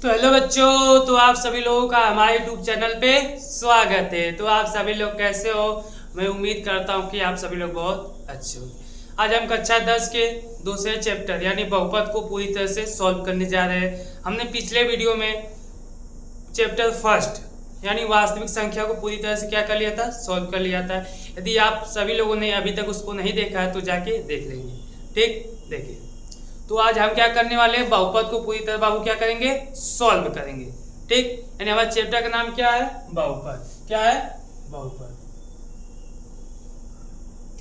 तो हेलो बच्चों, तो आप सभी लोगों का हमारे यूट्यूब चैनल पे स्वागत है। तो आप सभी लोग कैसे हो? मैं उम्मीद करता हूँ कि आप सभी लोग बहुत अच्छे हो। आज हम कक्षा 10 के दूसरे चैप्टर यानी बहुपद को पूरी तरह से सॉल्व करने जा रहे हैं। हमने पिछले वीडियो में चैप्टर फर्स्ट यानी वास्तविक संख्या को पूरी तरह से क्या कर लिया था, सॉल्व कर लिया था। यदि आप सभी लोगों ने अभी तक उसको नहीं देखा है तो जाके देख लेंगे। ठीक, देखिए। तो आज हम क्या करने वाले हैं, बहुपद को पूरी तरह बाबू क्या करेंगे, सॉल्व करेंगे। ठीक, यानी हमारे चैप्टर का नाम क्या है, बहुपद। क्या है, बहुपद।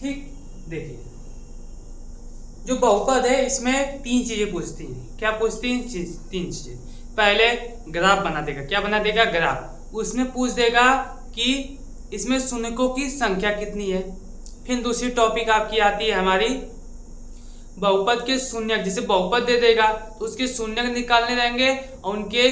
ठीक, देखिए जो बहुपद है इसमें तीन चीजें पूछती हैं। क्या पूछती हैं? तीन चीजें। पहले ग्राफ बना देगा। क्या बना देगा? ग्राफ। उसमें पूछ देगा कि इसमें शून्यकों की संख्या कितनी है। फिर दूसरी टॉपिक आपकी आती है हमारी बहुपद के शून्यक। जैसे बहुपद दे देगा तो उसके शून्यक निकालने रहेंगे और उनके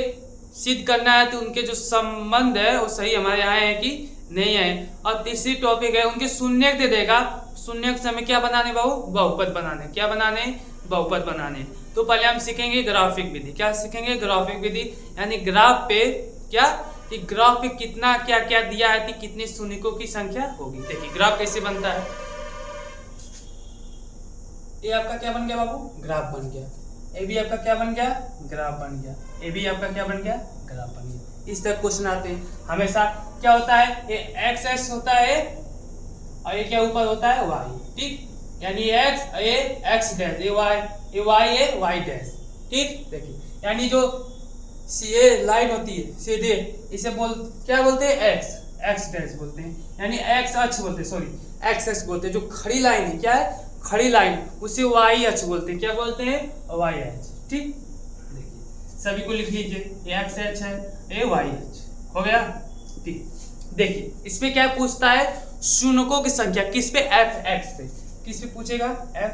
सिद्ध करना है तो उनके जो संबंध है वो सही हमारे आए हैं कि नहीं आए। और तीसरी टॉपिक है उनके शून्यक दे देगा। शून्यक से हमें क्या बनाने बाबू, बहुपद बनाने। क्या बनाने? बहुपद बनाने। तो पहले हम सीखेंगे ग्राफिक विधि। क्या सीखेंगे? ग्राफिक विधि। यानी ग्राफ पे क्या कि ग्राफ पे कितना क्या क्या दिया है कि कितने शून्यकों की संख्या होगी। देखिए ग्राफ कैसे बनता है। ये आपका क्या बन गया बाबू, ग्राफ बन गया। ए भी आपका क्या बन गया, ग्राफ बन गया। ए भी आपका क्या बन गया, ग्राफ बन गया। इस तरह क्वेश्चन आते हैं हमेशा। क्या होता है, ये एक्स एक्स होता है और ये क्या ऊपर होता है, वाई। ठीक, यानी एक्स ये एक्स डैश, ये वाई है वाई डैश। ठीक, देखिए यानी जो ये लाइन होती है सीधे, इसे क्या बोलते हैं, एक्स एक्स डैश बोलते हैं। यानी एक्स अक्ष बोलते हैं, सॉरी एक्स अक्ष बोलते हैं। जो खड़ी लाइन है, क्या है, खड़ी लाइन, उसे वाई अक्ष बोलते हैं। क्या बोलते हैं, वाई अक्ष। ठीक, देखिए सभी को लिख लीजिए। ये एक्स अक्ष है, ये वाई अक्ष हो गया। ठीक, देखिए इसमें क्या पूछता है, शून्यकों की संख्या। किस पे, एफ एक्स पे। किस पे पूछेगा, एफ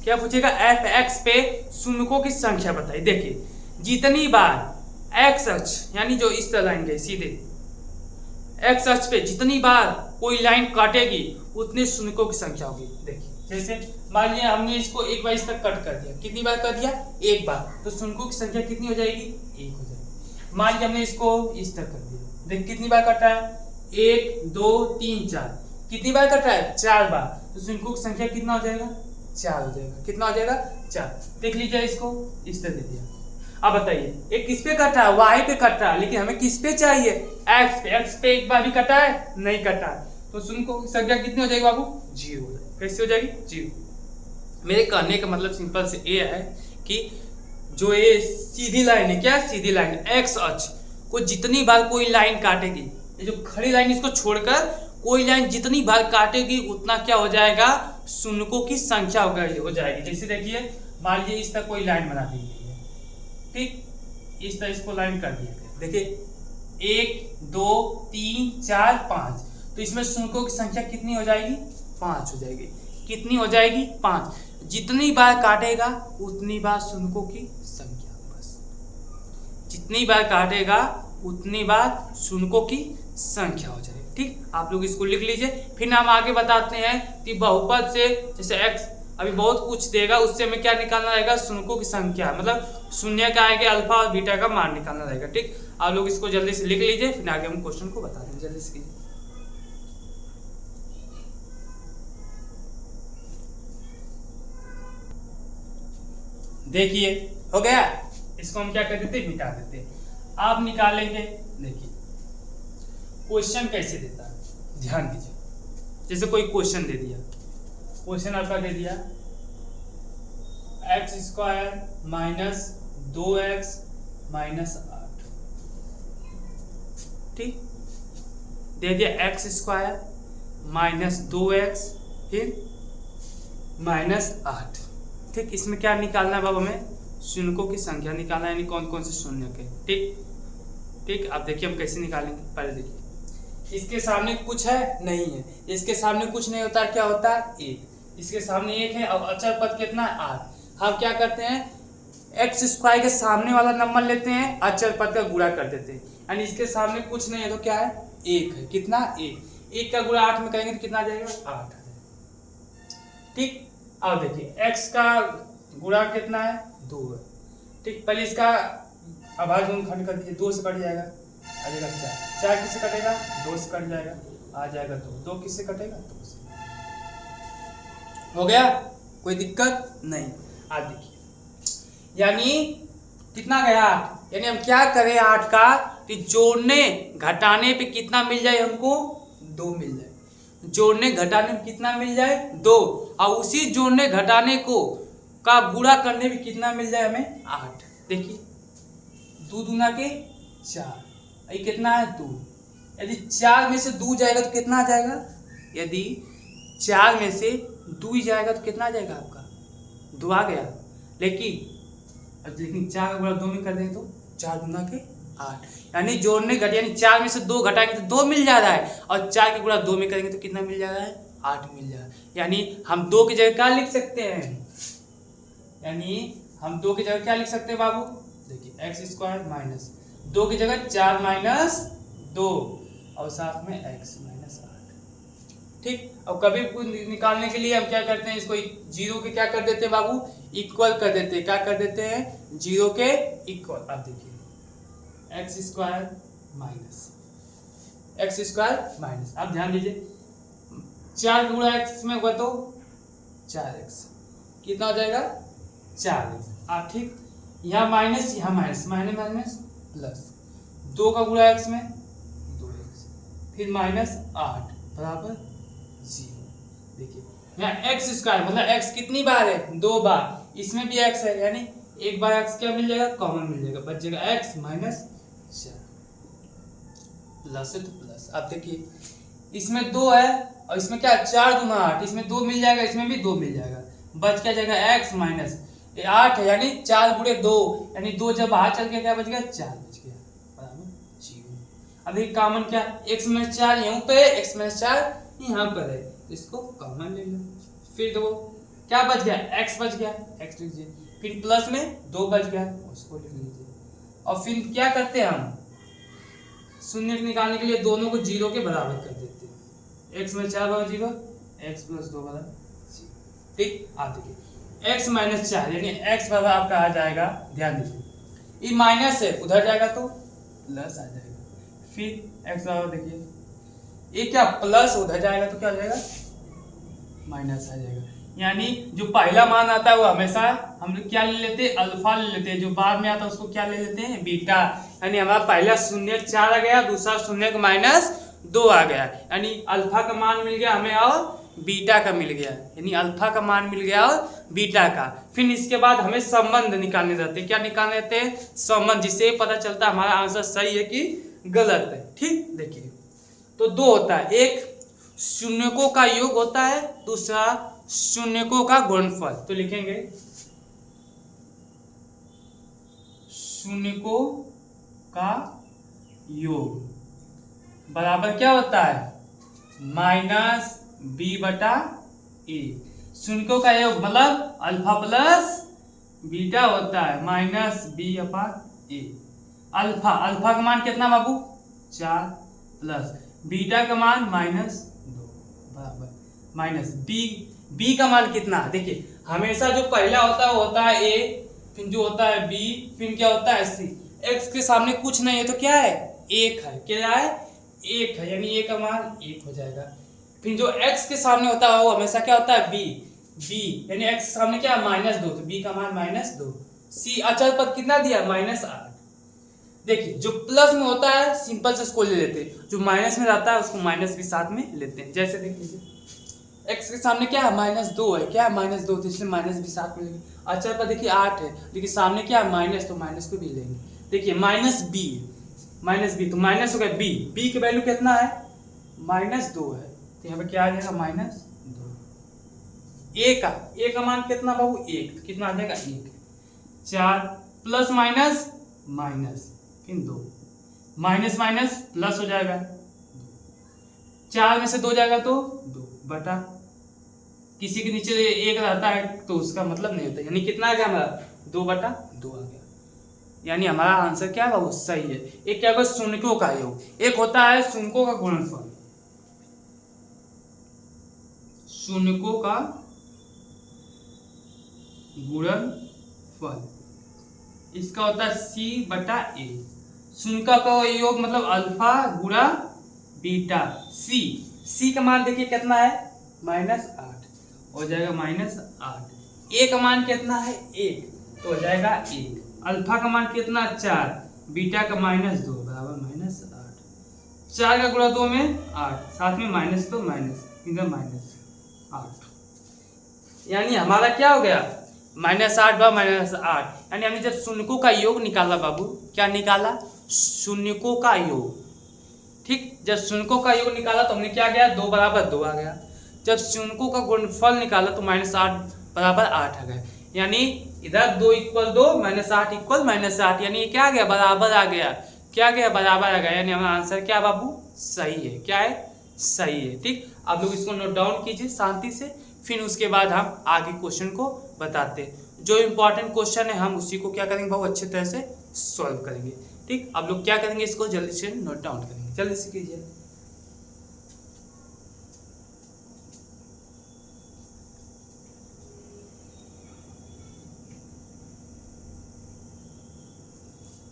क्या पूछेगा, एफ एक्स पे शून्यकों की संख्या बताइए। देखिए जितनी बार एक्स अक्ष यानी जो इस तरह लाइन गई सीधे एक्स अक्ष पे जितनी बार कोई लाइन काटेगी उतने शून्यकों की संख्या होगी। देखिए जैसे मान लिया हमने इसको एक बार इस तक कट कर दिया। कितनी बार कर दिया, एक बार। तो शून्यकों की संख्या कितनी हो जाएगी, एक हो जाएगी। मान लिया हमने इसको इस तक कर दिया। देख कितनी बार कटा है, 1 2 3 4। कितनी बार कटा है, 4 बार। तो शून्यकों की संख्या कितना हो जाएगा, 4 हो जाएगा। कितना हो जाएगा, 4। देख लीजिए इसको इस तरह दे दिया। अब बताइए ये किस पे कटा है, वाई पे कटा है, लेकिन हमें किस पे चाहिए, एक्स पे। एक्स पे एक बार भी कटा है, नहीं कटा है। तो शून्यकों की संख्या कितनी हो जाएगी बाबू, 0 हो जाएगी। कैसे हो जाएगी, 0। मेरे कहने का मतलब सिंपल से ये है कि जो ये सीधी लाइन है, क्या सीधी लाइन, एक्स अक्ष को जितनी बार कोई लाइन काटेगी, ये जो खड़ी लाइन इसको छोड़कर कोई लाइन जितनी बार काटेगी उतना क्या हो जाएगा, शून्यकों की संख्या हो जाएगी। जैसे देखिए मान लीजिए इस तक कोई लाइन बना दी गई है। ठीक, इस तरह इसको लाइन कर दिया गया। देखिए 1 2 3 4 5। तो इसमें शून्यकों की संख्या कितनी हो जाएगी, 5 हो जाएगी। कितनी हो जाएगी, 5। जितनी बार काटेगा उतनी बार शून्यकों की संख्या, बस जितनी बार काटेगा उतनी बार शून्यकों की संख्या हो जाएगी। ठीक, आप लोग इसको लिख लीजिए। फिर हम आगे बताते हैं कि बहुपद से जैसे एक्स अभी बहुत कुछ देगा, उससे हमें क्या निकालना रहेगा, शून्यकों की संख्या, मतलब शून्य का आएगा अल्फा और बीटा का मान निकालना रहेगा। ठीक, आप लोग इसको जल्दी से लिख लीजिए, फिर आगे हम क्वेश्चन को बता देंगे। जल्दी से देखिए हो गया। इसको हम क्या कर देते, मिटा देते। आप निकालेंगे। देखिए क्वेश्चन कैसे देता है, ध्यान दीजिए। जैसे कोई क्वेश्चन दे दिया, क्वेश्चन आपका दे दिया x square minus 2x minus 8। ठीक, दे दिया एक्स स्क्वायर माइनस 2x फिर माइनस 8। ठीक, इसमें क्या निकालना है बाबू, हमें शून्यकों की संख्या निकालना है, यानी कौन कौन से शून्य के। ठीक ठीक, अब देखिए हम कैसे निकालेंगे। पहले देखिए इसके सामने कुछ है, नहीं है। इसके सामने कुछ नहीं होता, क्या होता है, 1। इसके सामने 1 है। अब अचर पद कितना है, 8। हम क्या करते हैं, एक्स स्क्वायर के सामने वाला नंबर लेते हैं, अचर पद का गुणा कर देते हैं। यानी इसके सामने कुछ नहीं है तो क्या है, 1 है। कितना, 1। 1 का गुणा 8 में करेंगे तो कितना आ जाएगा, 8। ठीक, अब देखिए x का गुणा कितना है, 2 है। ठीक, पहले इसका अभाज्य गुणनखंड कर दीजिए, 2 से कट जाएगा, आ जाएगा 4, 4 किससे कटेगा, 2 से कट जाएगा, आ जाएगा 2, 2 किससे कटेगा, 2 से। हो गया, कोई दिक्कत नहीं। आप देखिए यानी कितना गया 8, यानी हम क्या करें 8 का कि जोड़ने घटाने पे कितना मिल जाए हमको, 2 मिल जाए। जोड़ने घटाने में कितना मिल जाए, 2, और उसी जोड़ने घटाने को का गुणा करने में कितना मिल जाए हमें, 8। देखिए 2 दूना के 4, ये कितना है 2, यदि 4 में से 2 जाएगा तो कितना आ जाएगा, यदि 4 में से 2 जाएगा तो कितना आ जाएगा आपका, 2 आ गया। लेकिन 4 का गुणा 2 में कर दें तो 4 दूना के 8, यानी जोड़ने घट यानी 4 में से 2 घटाएंगे तो 2 मिल जा रहा है, और 4 के गुणा 2 में करेंगे तो कितना मिल जा रहा है, 8 मिल जा रहा है। यानी हम 2 की जगह क्या लिख सकते हैं, यानी हम 2 की जगह क्या लिख सकते हैं बाबू, देखिए x स्क्वायर माइनस 2 की जगह 4 माइनस 2 और साथ में x माइनस 8। ठीक, अब कभी निकालने के लिए हम क्या करते हैं, इसको 0 के क्या कर देते हैं बाबू, इक्वल कर देते हैं, क्या कर देते हैं, 0 के इक्वल। अब देखिए एक्स स्क्वायर माइनस, आप ध्यान दीजिए 4 गुणा एक्स में होगा तो 4x, कितना हो जाएगा 4x। आप ठीक, यहाँ माइनस यहाँ माइनस, माइनस माइनस प्लस, 2 का गुणा x में 2x, फिर माइनस 8 बराबर 0। देखिए यहाँ एक्स स्क्वायर मतलब x कितनी बार है, 2 बार, इसमें भी x है, यानी एक बार x क्या मिल जाएगा, कॉमन मिल जाएगा, बच जाएगा x माइनस 4, प्लस है तो प्लस। अब देखिए इसमें 2 है और इसमें क्या 4 दूना 8, इसमें 2 मिल जाएगा, इसमें भी 2 मिल जाएगा, बच क्या जाएगा x माइनस 8 है, यानी 4 गुणे 2, यानी 2 जब बाहर चल गया क्या बच गया, 4 बच गया बराबर 0। अब देखिए कॉमन क्या, x माइनस 4 यहाँ पे है, x माइनस 4 यहाँ पर है, तो इसको कॉमन ले लो, फिर दो क्या बच गया, x बच गया, x लिख लीजिए, फिर प्लस में 2 बच गया, उसको लिख लीजिए, और फिर क्या करते हैं हम शून्य निकालने के लिए दोनों को 0 के बराबर कर देते हैं, x माइनस 4 बराबर 0, x प्लस 2 बराबर 0। ठीक, आप देखिए x माइनस 4 यानी x बराबर आपका आ जाएगा, ध्यान दीजिए ये माइनस है, उधर जाएगा तो प्लस आ जाएगा, फिर x बराबर देखिए ये क्या प्लस, उधर जाएगा तो क्या हो जाएगा, माइनस आ जाएगा। यानी जो पहला मान आता है वो हमेशा हम लोग क्या ले लेते हैं, अल्फा ले लेते हैं, जो बाद में आता है उसको क्या ले लेते हैं, बीटा। यानी हमारा पहला 0 4 आ गया, दूसरा 0 माइनस 2 आ गया, यानी अल्फा का मान मिल गया हमें और बीटा का मिल गया, यानी अल्फा का मान मिल गया और बीटा का। फिर इसके बाद हमें संबंध निकालने रहते हैं, क्या निकालने रहते हैं, संबंध, जिससे पता चलता है हमारा आंसर सही है कि गलत है। ठीक, देखिए तो 2 होता है, एक शून्यकों का योग होता है, दूसरा शून्यकों का गुणनफल। तो लिखेंगे शून्यकों का योग बराबर क्या होता है, माइनस b बटा a। शून्यकों का योग मतलब अल्फा प्लस बीटा होता है, minus b upon a। Alpha alpha का मान कितना बाबू 4 प्लस बीटा का मान माइनस 2 बराबर माइनस b का मान कितना, देखिए हमेशा जो पहला होता है वो होता है a, फिर जो होता है b, फिर क्या होता है c। x के सामने कुछ नहीं है तो क्या है, 1 है, क्या है 1 है, यानी a का मान 1 हो जाएगा। फिर जो x के सामने होता है वो हमेशा क्या होता है b यानी x के सामने क्या माइनस 2, तो b का मान माइनस 2। c अचल पद कितना दिया, माइनस 8। देखिए जो प्लस में होता है सिंपल से उसको ले लेते हैं, जो माइनस में रहता है उसको माइनस भी साथ में लेते हैं। जैसे देख लीजिए x के सामने क्या है, माइनस 2 है, क्या है माइनस 2, तो इसलिए माइनस भी साथ में लेंगे। अच्छा पर देखिए 8 है, देखिए सामने क्या है माइनस, तो माइनस को भी लेंगे। देखिए माइनस b, तो माइनस हो गया b की वैल्यू कितना है, माइनस 2 है, तो यहाँ पे क्या आ जाएगा माइनस 2। a का मान कितना बाबू 1, तो कितना आ जाएगा 1। 4 प्लस माइनस माइनस फिर 2, माइनस माइनस प्लस हो जाएगा, 4 में से 2 जाएगा तो 2 बटा, किसी के नीचे 1 रहता है तो उसका मतलब नहीं होता, यानी कितना आ गया हमारा 2 बटा 2 आ गया, यानी हमारा आंसर क्या है बाबू सही है। एक क्या होगा शून्यकों का योग, एक होता है शून्यकों का गुणनफल, शून्यकों का गुणनफल इसका होता है C/A। शून्य का योग मतलब अल्फा गुणा बीटा C का मान देखिए कितना है -8 हो जाएगा -8। A का मान कितना है 1 तो हो जाएगा 1। अल्फा का मान कितना 4, बीटा का -2 बराबर -8। 4 का गुणा 2 में 8, साथ में माइनस तो माइनस, इधर -8, यानी हमारा क्या हो गया -8 बा -8। यानी हमने जब शून्यकों का योग निकाला बाबू, क्या निकाला शून्यकों का योग, ठीक। जब शून्यकों का योग निकाला तो हमने क्या गया 2 बराबर 2 आ गया। जब शून्यकों का गुणनफल निकाला तो -8 बराबर 8 आ गया। यानी इधर 2 = 2 -8 = -8, यानी ये क्या आ गया बराबर आ गया। क्या गया बराबर आ गया, यानी हमारा आंसर क्या बाबू सही है। क्या है सही है, ठीक। आप लोग इसको नोट डाउन कीजिए शांति से, फिर उसके बाद हम आगे क्वेश्चन को बताते हैं। जो इम्पोर्टेंट क्वेश्चन है हम उसी को क्या करेंगे बहुत अच्छे तरह से सॉल्व करेंगे, ठीक। आप लोग क्या करेंगे इसको जल्दी से नोट डाउन करेंगे, जल्दी से कीजिए।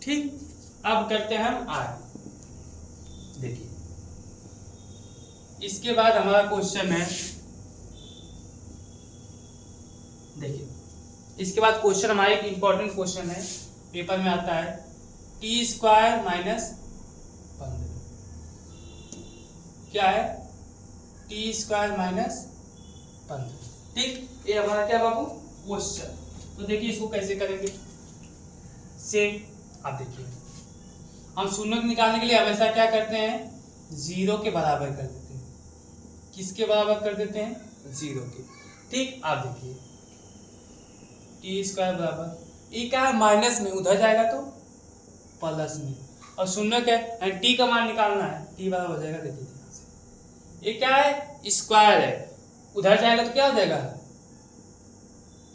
ठीक, अब करते हैं हम आगे। देखिए इसके बाद हमारा क्वेश्चन है, देखिए इसके बाद क्वेश्चन हमारा एक इंपॉर्टेंट क्वेश्चन है, पेपर में आता है t² - 15। क्या है t² - 15, ठीक। ये हमारा क्या बाबू क्वेश्चन। तो देखिए इसको कैसे करेंगे सेम। आप देखिए हम शून्य निकालने के लिए हमेशा क्या करते हैं 0 के बराबर कर देते हैं। किसके बराबर कर देते हैं 0 के, ठीक। आप देखिए t² बराबर ये क्या है माइनस में, उधर जाएगा तो प्लस में, और शून्य क्या है t का मान निकालना है, t बराबर हो जाएगा देखिए ध्यान से, ये क्या है स्क्वायर है, उधर जाएगा तो क्या हो जाएगा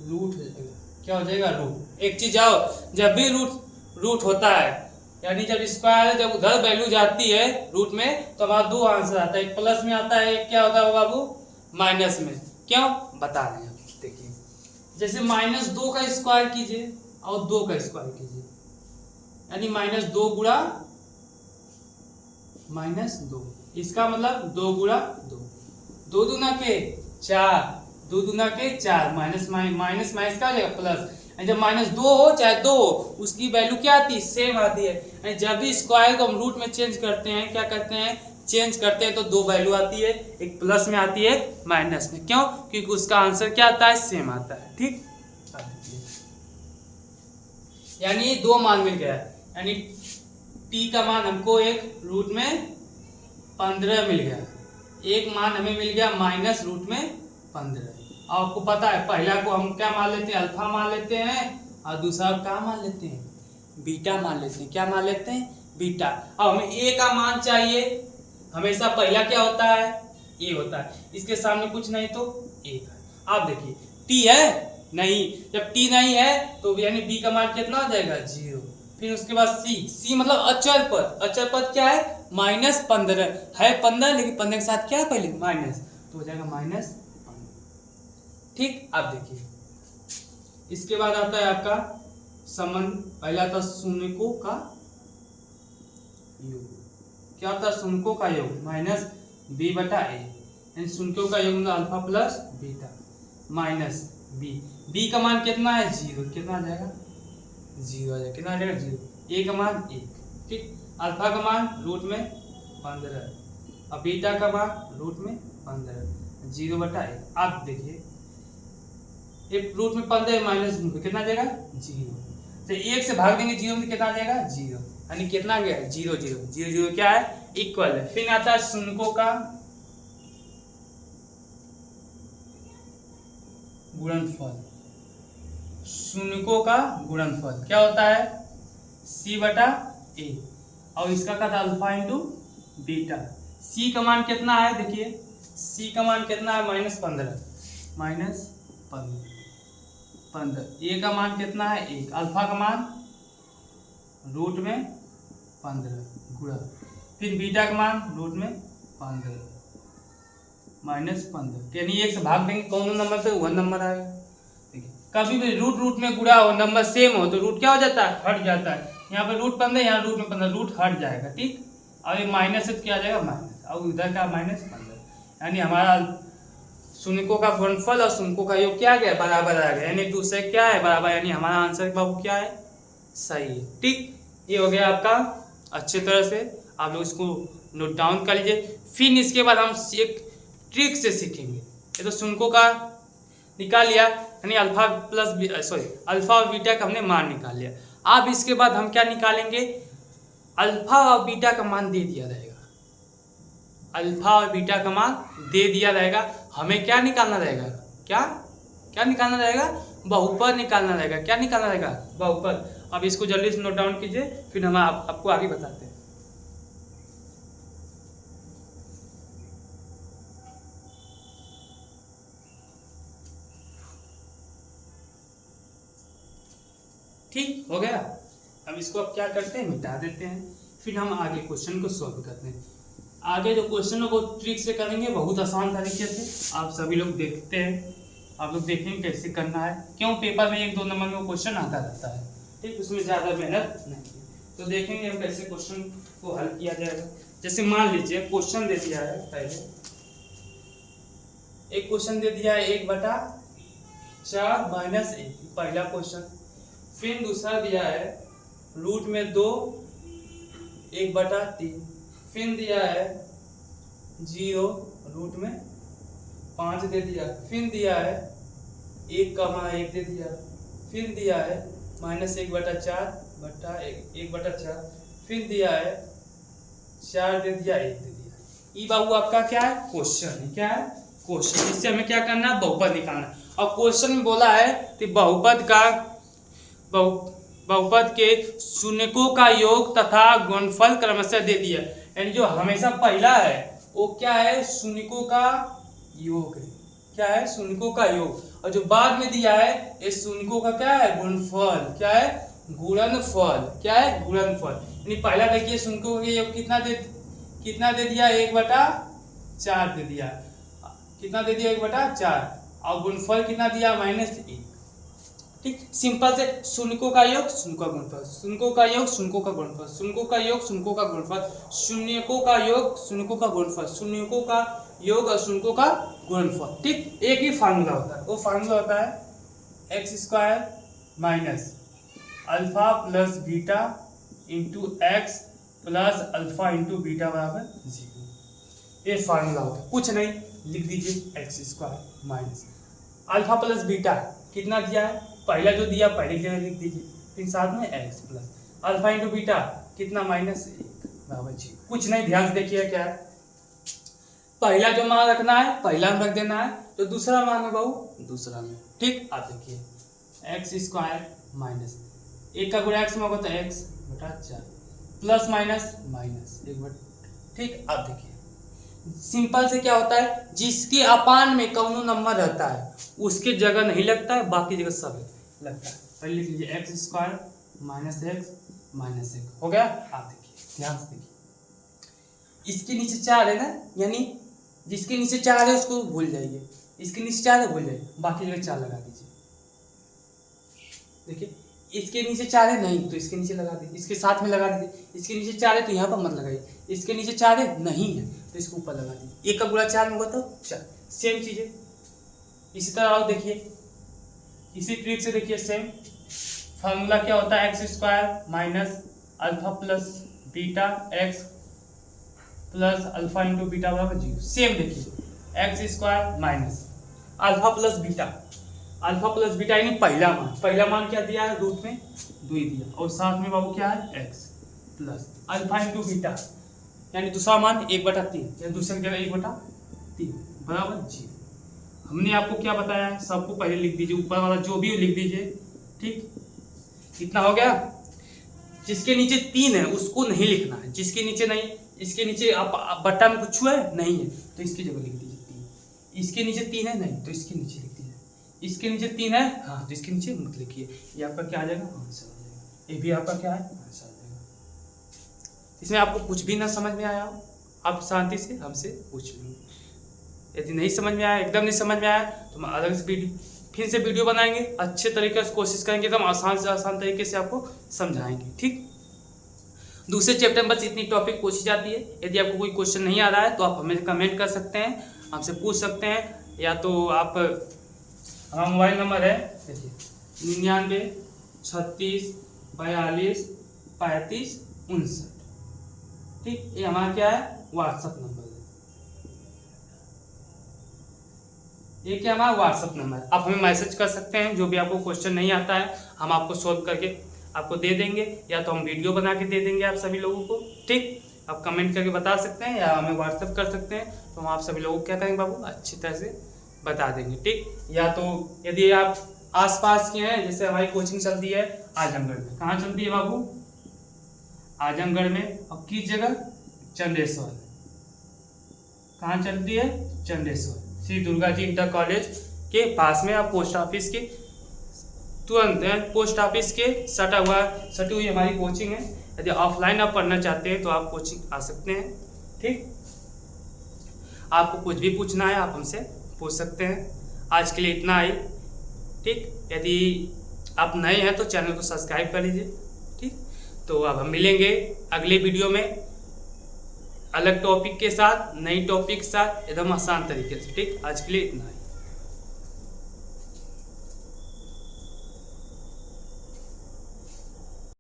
रूट हो जाएगा। क्या हो जाएगा रूट। एक चीज आओ, जब भी रूट होता है यानी जब स्क्वायर है, जब उधर वैल्यू जाती है रूट में तो हमारा 2 आंसर आता है, एक प्लस में आता है, एक क्या होता है बाबू माइनस में। क्यों बता रहे हैं, देखिए जैसे -2 का स्क्वायर कीजिए और 2 का स्क्वायर कीजिए, यानी -2 गुणा -2, इसका मतलब 2 गुणा 2, 2 दूना के 4, 2 दूना के 4, माइनस माइनस का जाएगा प्लस। जब -2 हो चाहे 2 हो उसकी वैल्यू क्या आती है सेम आती है। जब भी स्क्वायर को हम रूट में चेंज करते हैं, क्या करते हैं चेंज करते हैं, तो 2 वैल्यू आती है, एक प्लस में आती है माइनस में। क्यों, क्योंकि उसका आंसर क्या आता है सेम आता है, ठीक। यानी 2 मान मिल गया, यानी t का मान हमको एक रूट में 15 मिल गया, एक मान हमें मिल गया -√15। आपको पता है पहला को हम क्या मान लेते हैं अल्फा मान लेते हैं, और दूसरा क्या मान लेते हैं बीटा मान लेते हैं। क्या मान लेते हैं बीटा। अब हमें a का मान चाहिए, हमेशा पहला क्या होता है a होता है, इसके सामने कुछ नहीं तो a का। आप देखिए t है नहीं, जब t नहीं है तो यानी b का मान कितना हो जाएगा 0। फिर उसके बाद c मतलब अचर पद। अचर पद क्या है -15 है, 15 लेकिन 15 के साथ क्या है पहले माइनस, तो हो जाएगा -15, ठीक। आप देखिए इसके बाद आता है आपका संबंध, पहला आता शून्यकों का योग। क्या होता है शून्यकों का योग -b/a, यानी शून्यकों का योग मतलब alpha plus beta minus b का मान कितना है 0, कितना आ जाएगा 0 आ जाएगा, कितना आ जाएगा 0। a का मान 1, ठीक। अल्फा का मान रूट में 15 और बीटा का मान रूट में 15, 0/1। आप देखिए एक रूट में 15 माइनस कितना आ जाएगा 0, तो 1 से भाग देंगे 0 में कितना आ जाएगा 0, यानी कितना गया 0 0 0 0 क्या है इक्वल है। फिर आता है शून्यकों का गुणनफल। शून्यकों का गुणनफल क्या होता है c/a, और इसका का अल्फा इंटू बीटा। c का मान कितना है देखिए, c का मान कितना है -15, a का मान कितना है 1, अल्फा का मान रूट में 15 गुणा, फिर बीटा का मान रूट में 15 -15, यानी 1 से भाग देंगे कौन नंबर पे 1 नंबर आएगा। देखिए कभी भी रूट रूट में गुणा हो, नंबर सेम हो तो रूट क्या हो जाता है, हट जाता है। यहाँ पे रूट 15, यहाँ रूट में 15, रूट हट जाएगा। ठीक, और ये माइनस है तो क्या आ जाएगा माइनस, और इधर का -15, यानी हमारा शून्यकों का गुणनफल और शून्यकों का योग क्या आ गया, बराबर आ गया, यानी एक दूसरे क्या है बराबर, यानी हमारा आंसर बाबू क्या है, सही है। ठीक, ये हो गया आपका। अच्छे तरह से आप लोग इसको नोट डाउन कर लीजिए। फिर इसके बाद हम एक ट्रिक से सीखेंगे। ये तो शून्यकों का निकाल लिया, यानी अल्फा और बीटा का हमने मान निकाल लिया। अब इसके बाद हम क्या निकालेंगे, अल्फा और बीटा का मान दे दिया रहेगा, अल्फा और बीटा का मान दे दिया रहेगा। हमें क्या निकालना रहेगा, क्या निकालना रहेगा, बहुपद निकालना रहेगा। क्या निकालना रहेगा, बहुपद। अब इसको जल्दी से नोट डाउन कीजिए, फिर हम आपको आगे बताते हैं। ठीक हो गया। अब इसको अब क्या करते हैं, मिटा देते हैं, फिर हम आगे क्वेश्चन को सॉल्व करते हैं। आगे जो क्वेश्चन है वो ट्रिक से करेंगे, बहुत आसान तरीके से। आप सभी लोग देखते हैं, आप लोग देखेंगे कैसे करना है। क्यों, पेपर में 1-2 नंबर में वो क्वेश्चन आता रहता है। ठीक, उसमें ज़्यादा मेहनत नहीं, तो देखेंगे हम कैसे क्वेश्चन को हल किया जाएगा। जैसे मान लीजिए क्वेश्चन दे दिया है, पहले एक क्वेश्चन दे दिया है 1/4 - 1, पहला क्वेश्चन। फिर दूसरा दिया है रूट में 2 1/3, फिर दिया है 0 रूट में 5 दे दिया, फिर दिया है 1,1 दे दिया, फिर दिया है -1/4 फिर दिया है 4 दे दिया, 1 दे दिया। ये बाबू आपका क्या है, क्वेश्चन है। क्या है, क्वेश्चन। इससे हमें क्या करना है, बहुपद निकालना है। और क्वेश्चन में बोला है कि बहुपद के शून्यकों का योग तथा गुणनफल क्रमशः दे दिया। यानी जो हमेशा पहला है वो क्या है, शून्यकों का योग है। क्या है, शून्यकों का योग। और जो बाद में दिया है ये शून्यकों का क्या है, गुणनफल। क्या है, गुणनफल। क्या है, गुणनफल। यानी पहला देखिए शून्यकों का योग कितना दे दिया, 1/4 दे दिया। कितना दे दिया, 1/4, और गुणनफल कितना दिया, -1। ठीक, सिंपल से शून्यकों का योग शून्यकों का गुणनफल, शून्यकों का योग शून्यकों का गुणनफल, शून्यकों का योग शून्यकों का गुणनफल, शून्यकों का योग शून्यकों का गुणनफल, शून्यकों का योग और शून्यकों का गुणनफल। ठीक, एक ही फार्मूला होता है, वो फार्मूला होता है x² - alpha plus beta into x plus alpha into beta बराबर 0। ये फार्मूला होता है, कुछ नहीं, लिख दीजिए x² - अल्फा प्लस बीटा कितना दिया है, पहला जो दिया पहले की जगह लिख दीजिए, फिर साथ में x plus alpha into beta कितना, -1 बराबर 0। कुछ नहीं, ध्यान से देखिए क्या है, पहला जो मान रखना है पहला में रख देना है, तो दूसरा मान है बाबू दूसरा में। ठीक, आप देखिए x² - 1 का गुणा x में होगा तो x/4 प्लस माइनस -1/। ठीक, आप देखिए सिंपल से क्या होता है, जिसके अपान में कौनो नंबर रहता है उसके जगह नहीं लगता है, बाकी जगह सब लगता है। पहले लिख लीजिए x² - x - 1 हो गया। आप देखिए ध्यान से देखिए, इसके नीचे 4 है ना, यानी जिसके नीचे 4 है उसको भूल जाइए, इसके नीचे 4 है भूल जाइए, बाकी जगह 4 लगा दीजिए। देखिए इसके नीचे 4 है नहीं तो इसके नीचे लगा दीजिए, इसके साथ में लगा दीजिए। इसके नीचे 4 है तो यहाँ पर मत लगाइए, इसके नीचे 4 है नहीं है तो इसको ऊपर लगा दीजिए। 1 का गुणा 4 में होगा तो 4, सेम चीज़ है। इसी तरह आओ देखिए, इसी ट्रिक से देखिए सेम फार्मूला क्या होता है, x² - alpha plus beta x plus alpha into beta बराबर 0। सेम देखिए x² - अल्फा प्लस बीटा यानी पहला मान क्या दिया है, रूट में 2 दिया, और साथ में बाबू क्या है x plus alpha into beta यानी दूसरा मान 1/3, या दूसरी जगह 1/3 बराबर 0। हमने आपको क्या बताया है, सबको पहले लिख दीजिए, ऊपर वाला जो भी लिख दीजिए। ठीक, कितना हो गया, जिसके नीचे 3 है उसको नहीं लिखना है, जिसके नीचे नहीं, इसके नीचे आप बट्टा में कुछ है नहीं है तो इसकी जगह लिख दीजिए 3। इसके नीचे 3 है नहीं तो इसके नीचे लिख दीजिए, इसके नीचे 3 है हाँ तो इसके नीचे मत लिखिए। ये आपका क्या आ जाएगा, आंसर आ जाएगा। ये भी आपका क्या है, आंसर आ जाएगा। इसमें आपको कुछ भी ना समझ में आया हो, आप शांति से हमसे पूछ लो। यदि नहीं समझ में आया, एकदम नहीं समझ में आया तो मैं अलग से फिर से वीडियो बनाएंगे, अच्छे तरीके से कोशिश करेंगे, एकदम आसान से आसान तरीके से आपको समझाएंगे। ठीक, दूसरे चैप्टर में बस इतनी टॉपिक पूछी जाती है। यदि आपको कोई क्वेश्चन नहीं आ रहा है तो आप हमें कमेंट कर सकते हैं, हमसे पूछ सकते हैं, या तो आप, हमारा मोबाइल नंबर है देखिए 99 36 42 35 59। ठीक, ये हमारा क्या है, व्हाट्सअप नंबर है। ये क्या हमारा व्हाट्सअप नंबर है। आप हमें मैसेज कर सकते हैं, जो भी आपको क्वेश्चन नहीं आता है हम आपको सॉल्व करके आपको दे देंगे, या तो हम वीडियो बना के दे देंगे आप सभी लोगों को। ठीक, आप कमेंट करके बता सकते हैं या हमें व्हाट्सअप कर सकते हैं, तो हम आप सभी लोगों को क्या करेंगे बाबू, अच्छी तरह से बता देंगे। ठीक, या तो यदि आप आसपास के हैं, जैसे हमारी कोचिंग चलती है आजमगढ़ में, कहाँ चलती है बाबू, आजमगढ़ में, और किस जगह, चंदेश्वर। कहाँ चलती है, चंदेश्वर, श्री दुर्गा जी इंटर कॉलेज के पास में। आप पोस्ट ऑफिस के तुरंत, पोस्ट ऑफिस के सटी हुई हमारी कोचिंग है। यदि ऑफलाइन आप पढ़ना चाहते हैं तो आप कोचिंग आ सकते हैं। ठीक, आपको कुछ भी पूछना है आप हमसे पूछ सकते हैं। आज के लिए इतना ही। ठीक, यदि आप नए हैं तो चैनल को सब्सक्राइब कर लीजिए। ठीक, तो अब हम मिलेंगे अगले वीडियो में अलग टॉपिक के साथ, नई टॉपिक के साथ, एकदम आसान तरीके से। ठीक, आज के लिए इतना ही।